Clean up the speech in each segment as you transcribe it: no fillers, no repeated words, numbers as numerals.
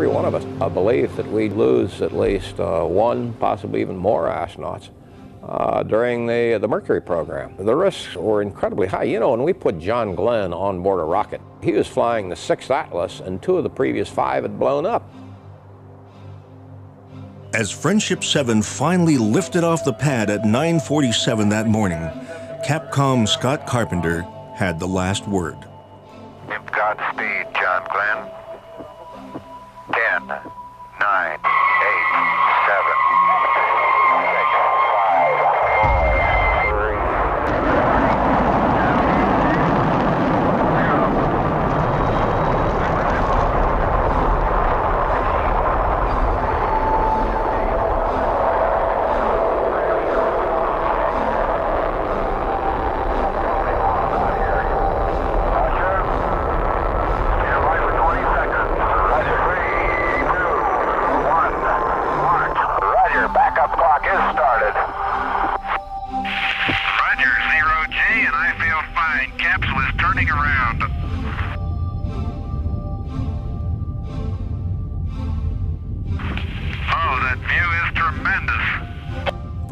every one of us a belief that we'd lose at least one, possibly even more astronauts during the Mercury program. The risks were incredibly high. You know, when we put John Glenn on board a rocket, he was flying the 6th Atlas, and 2 of the previous 5 had blown up. As Friendship 7 finally lifted off the pad at 9:47 that morning, Capcom Scott Carpenter had the last word. Godspeed, John Glenn. 10, 9, 8, 7, 6, 5,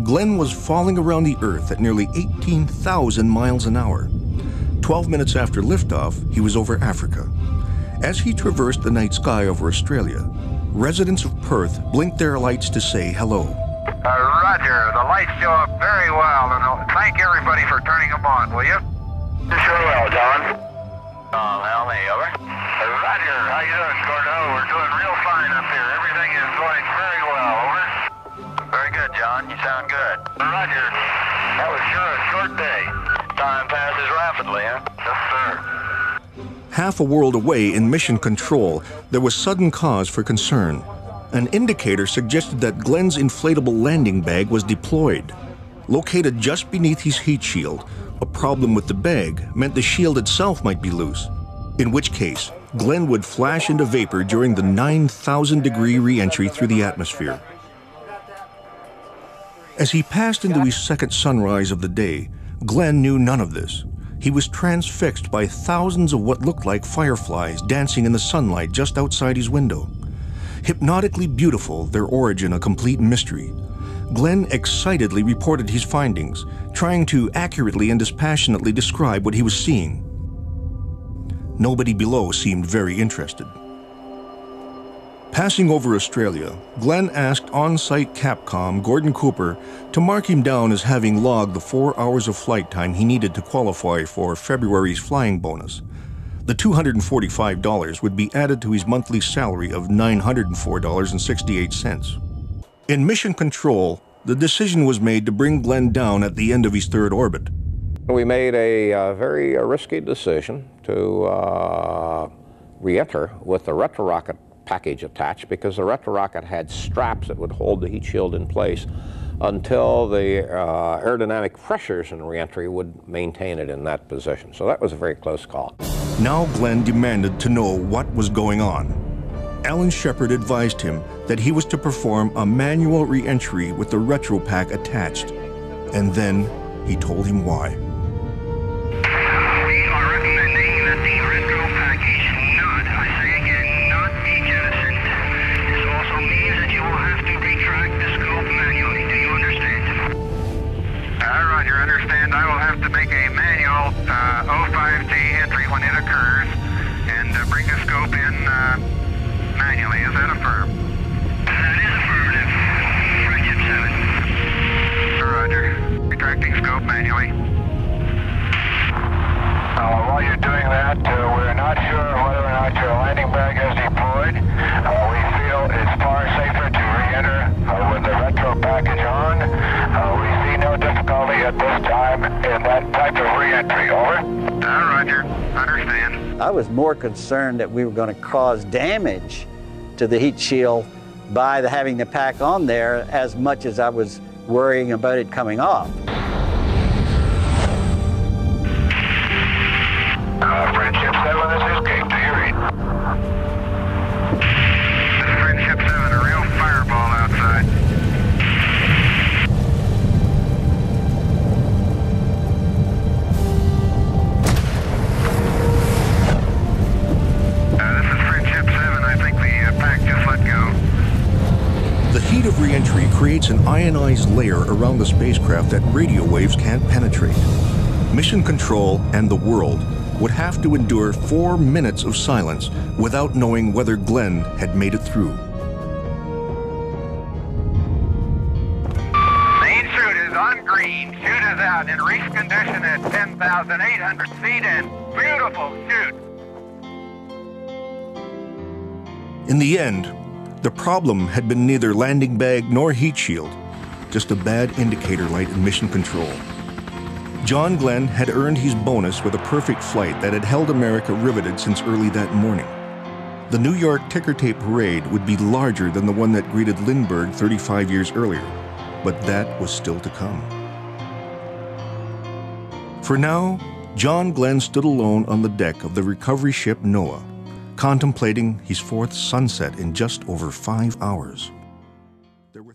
Glenn was falling around the Earth at nearly 18,000 miles an hour. 12 minutes after liftoff, he was over Africa. As he traversed the night sky over Australia, residents of Perth blinked their lights to say hello. Roger, the lights show up very well, and thank everybody for turning them on, will you? Sure will, John. Melanie, over. Roger, how you doing, Gordo? We're doing real fine up here. Everything is going very well, over. Very good, John. You sound good. Roger. That was sure a short day. Time passes rapidly, huh? Yes, sir. Half a world away in mission control, there was sudden cause for concern. An indicator suggested that Glenn's inflatable landing bag was deployed. Located just beneath his heat shield, a problem with the bag meant the shield itself might be loose, in which case Glenn would flash into vapor during the 9,000-degree re-entry through the atmosphere. As he passed into his second sunrise of the day, Glenn knew none of this. He was transfixed by thousands of what looked like fireflies dancing in the sunlight just outside his window. Hypnotically beautiful, their origin a complete mystery. Glenn excitedly reported his findings, trying to accurately and dispassionately describe what he was seeing. Nobody below seemed very interested. Passing over Australia, Glenn asked on-site Capcom Gordon Cooper to mark him down as having logged the 4 hours of flight time he needed to qualify for February's flying bonus. The $245 would be added to his monthly salary of $904.68. In mission control, the decision was made to bring Glenn down at the end of his third orbit. We made a very risky decision to re-enter with the retro-rocket package attached, because the retro-rocket had straps that would hold the heat shield in place until the aerodynamic pressures in re-entry would maintain it in that position. So that was a very close call. Now Glenn demanded to know what was going on. Alan Shepard advised him that he was to perform a manual re-entry with the retro pack attached. And then he told him why. We are recommending that the retro package not, I say again, not be jettisoned. This also means that you will have to retract the scope manually. Do you understand? Roger, understand. I will have to make a manual 05T entry when it occurs and bring the scope in manually. Is that affirmed? That is affirmative. Friendship 7. Roger. Retracting scope manually. While you're doing that, we're not sure whether or not your landing bag is deployed. We feel it's far safer to re-enter with the retro package on. We see no difficulty at this time in that type of re-entry. Over. Roger. Understand. I was more concerned that we were going to cause damage to the heat shield by having the pack on there as much as I was worrying about it coming off. Friendship 7, this is Gabe. Do you read? This is Friendship 7, a real fireball outside. This is Friendship 7. I think the pack just ionized layer around the spacecraft that radio waves can't penetrate. Mission Control and the world would have to endure 4 minutes of silence without knowing whether Glenn had made it through. Main chute is on green. Chute is out in reach condition at 10,800 feet and beautiful chute. In the end, the problem had been neither landing bag nor heat shield, just a bad indicator light in Mission Control. John Glenn had earned his bonus with a perfect flight that had held America riveted since early that morning. The New York ticker tape parade would be larger than the one that greeted Lindbergh 35 years earlier, but that was still to come. For now, John Glenn stood alone on the deck of the recovery ship Noah, contemplating his 4th sunset in just over 5 hours. There were